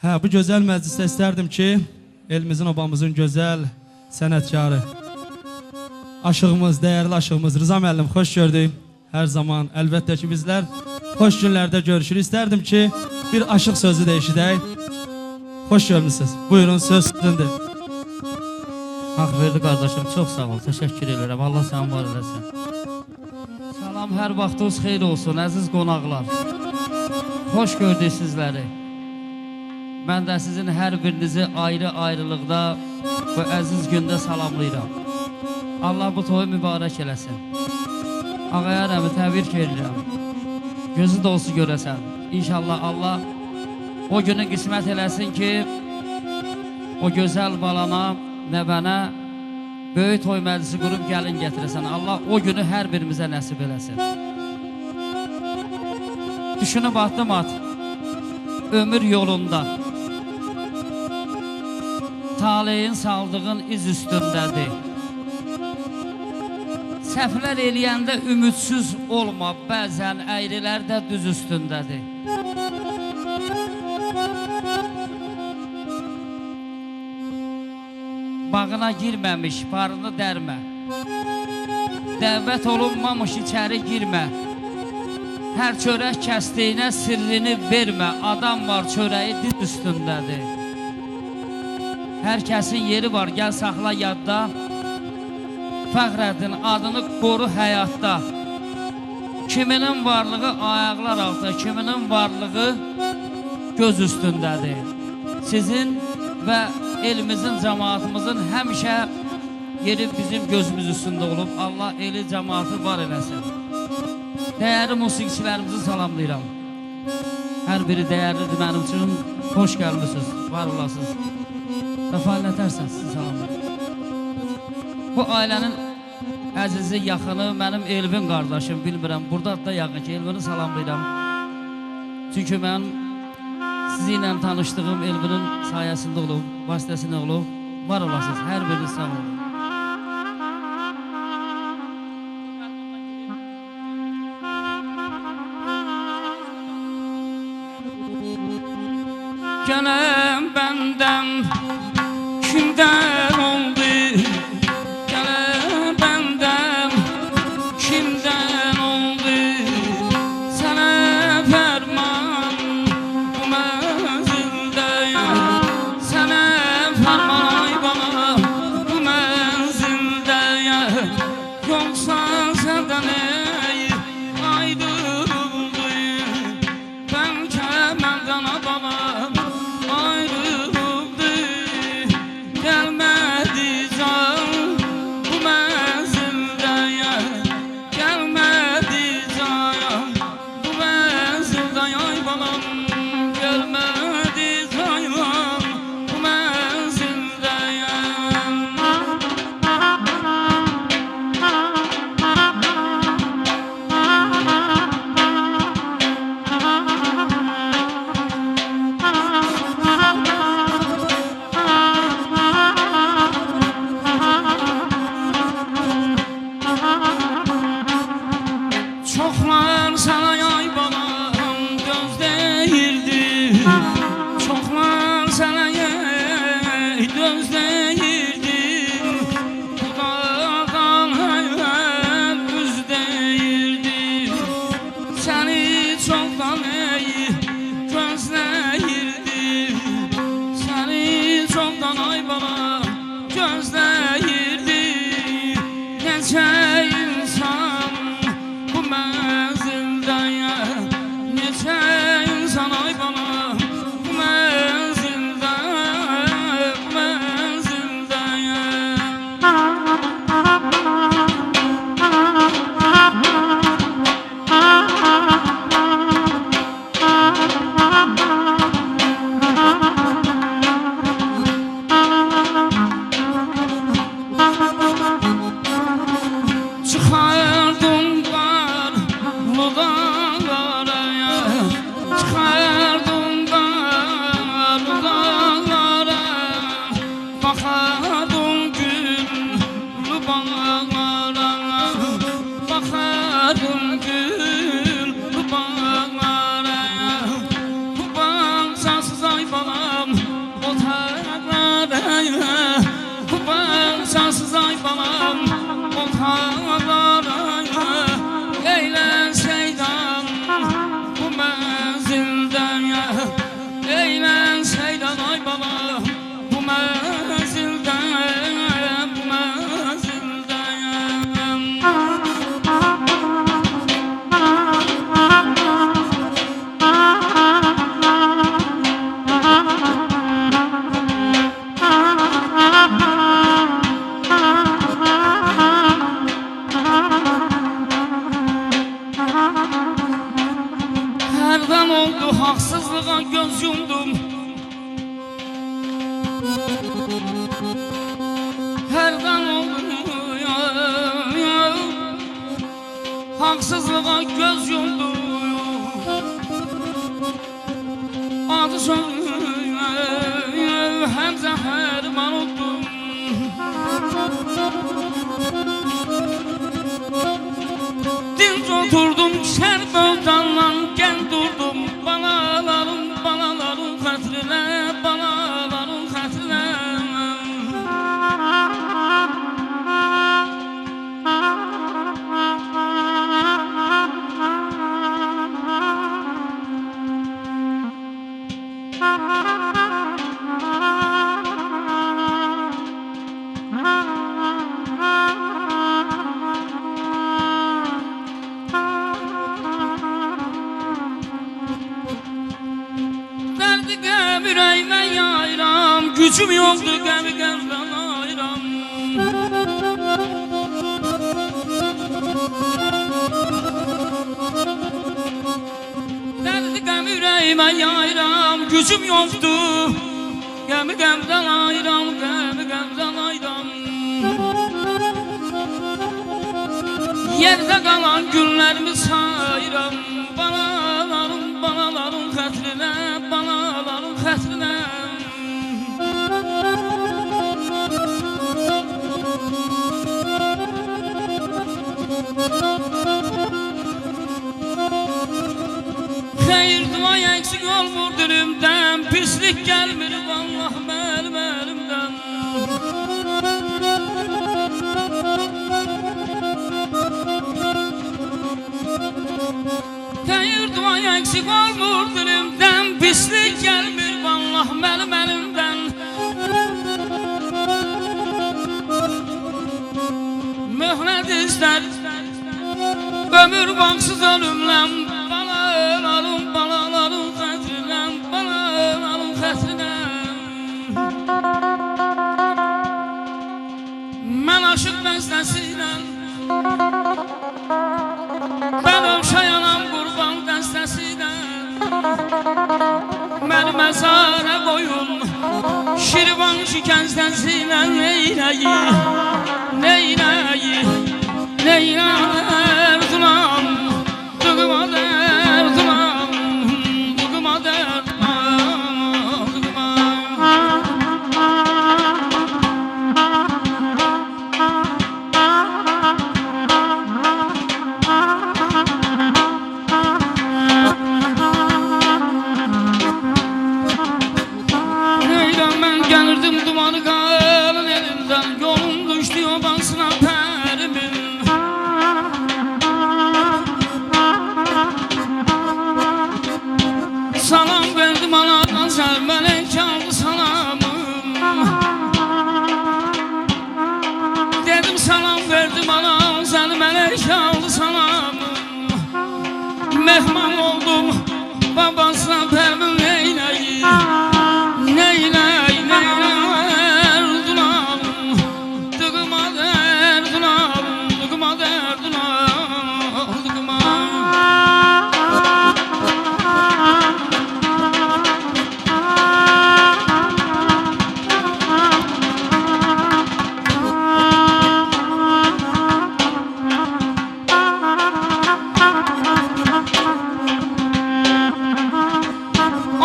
Bu gözəl məclisdə istərdim ki, elimizin, obamızın gözəl sənətkarı, aşığımız, dəyərli aşığımız Rıza müəllim, xoş gördük. Hər zaman, əlbəttə ki, bizlər xoş günlərdə görüşür. İstərdim ki, bir aşıq sözü də eşidək. Xoş görmüşsünüz. Buyurun, söz sizindir. Haq verdi qardaşım, çox sağ ol, təşəkkür edirəm. Allah səni var eləsin. Salam, hər vaxtınız xeyir olsun, əziz qonaqlar. Xoş gördük sizləri. Mən də sizin hər birinizi ayrı-ayrılıqda bu əziz gündə salamlayıram. Allah bu toyu mübarək eləsin. Ağaya rəmi təbrik edirəm. Gözü dolusu görəsən. İnşallah Allah o günü qismət eləsin ki, o gözəl balana, nəvənə böyük toy məclisi qurub gəlin gətirəsən. Allah o günü hər birimizə nəsib eləsin. Düşünüb atdım at, ömür yolunda taleyin saldığın iz üstündədir. Səhvlər eləyəndə ümidsiz olma, bəzən əyrilər də düz üstündədir. Bağına girməmiş, barını dərmə. Dəvət olunmamış içəri girmə. Hər çörək kəstiyinə sirrini vermə. Adam var, çörəyi diz üstündədir. Hər kəsin yeri var, gəl saxla yadda. Fəxrəddin adını qoru həyatda. Kiminin varlığı ayaqlar altında, kiminin varlığı göz üstündədir. Sizin və elimizin, cəmaatımızın həmişə yeri bizim gözümüz üstündə olub. Allah eli, cəmaatı var eləsin. Dəyərli musiqiçilərimizi salamlayıram. Hər biri dəyərlidir mənim üçün. Xoş gəlmişsiniz, var olasınız. Və fəaliyyətərsən sizi salamlayıram. Bu ailənin əzizi, yaxını mənim Elvin qardaşım, bilmirəm, burada da yaxın ki, Elvini salamlayıram. Çünki mən sizinlə tanışdığım Elvinin sayəsində olub, vasitəsində olub, var olasınız, hər biriniz sağ olun. Gənəm bəndəm kimdən oldu? Haksızlığa göz yumdu. Adı söyle hem zəhərman oldum. Dinc oturdum şərbövdanla gən durdum. Balalarım xətrinə, balalarım xətrinə. Dərdi qəm ürəyimə yayıram, gücüm yoxdur qəmi qəmdən ayıram. Dərdi qəm ürəyimə yayıram, gücüm yoxdur qəmi qəmdən ayıram, qəmi qəmdən ayıram. Yerdə qalan günlərimi sayıram. Balalarım xətrinə, balalarım xətrinə. Xeyir dua eksik olmur dilimdən, pislik gəlmir vallah mənim əlimdən. Xeyir dua eksik olmur dilimdən, pislik gəlmir vallah mənim əlimdən. Möhnət istər ömür baksız ölümləm. Balalarım xətrinə, balalarım xətrinə. Mən aşıq dəstəsilə, mən övşayanam qurban dəstəsilə. Məni məzara qoyun, Şirvan şikəndəsilə. Neyləyi, neyləyi, neylər duram, dıqıma dər duram, dıqıma dər duram, dıqıma. Neydən mən gəlirdim dumanı qalın elimdən, yolum düşdü obansına pərimin. Salam verdim anadan sən, mələk aldı salamım. Dedim salam verdim anam sən, mələk aldı salamım. Mehman oldum babasına pərimin. Neyləyi, neyləyi, neylər duram, dıqıma dər duram, dıqıma dər duram, dıqıma.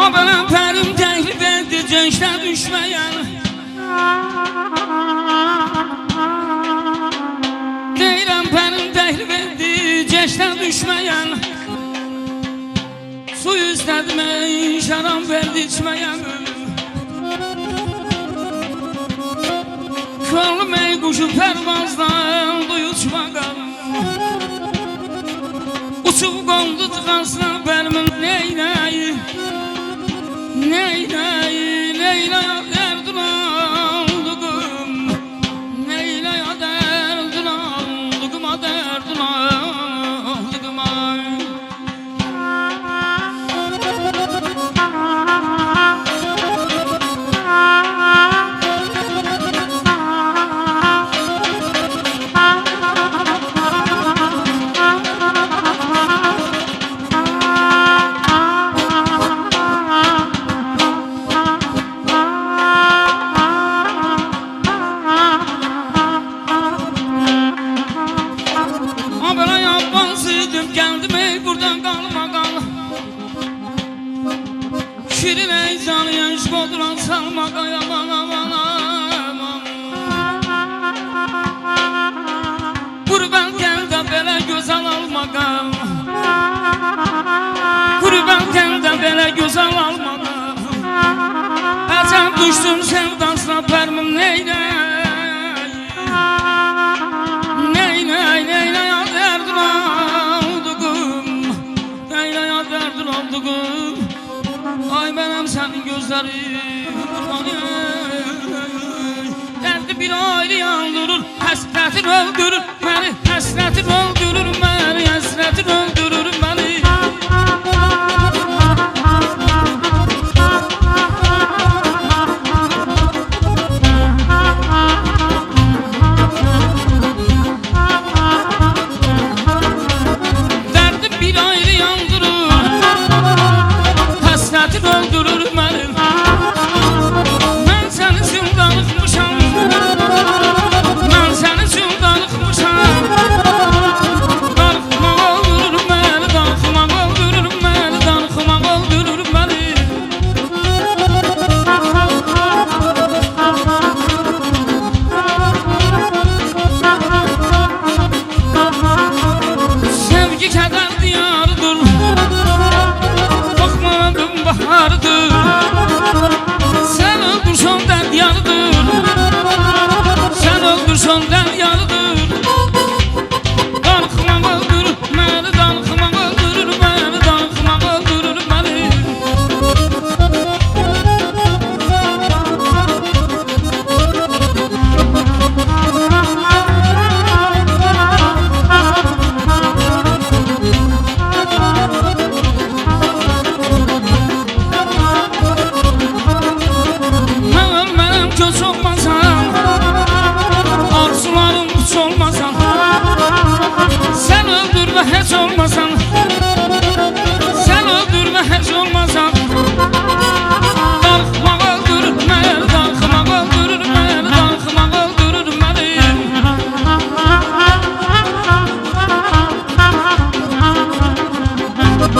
O benim pərim təklif etdi cəngdə düşməyən. Deyirəm pərim təklif etdi cəngdə düşməyən. Su istədim şaram verdi içməyən. Könlüm ey quşu pərvazdan duyu uçmaqam. Uçub qondu tıqansına bəlimin. Neyləyi, neyləyi, neyləyə dərdulam dıqım, neyləyə dərdulam dıqıma dərdulam dıqıma. düşdülər salmağa aman aman aman. Qurban gəldə belə gözəl almağa, qurban gəldə belə gözəl almağa. Əcəb düşdüm sevdasına pərmim neynək, neynək, neynək dərdin aldığım, neynək dərdin aldığım. Ay benim senin gözlerin derdi bir aile yandırır, hasretin öldürür beni, hasretin öldürür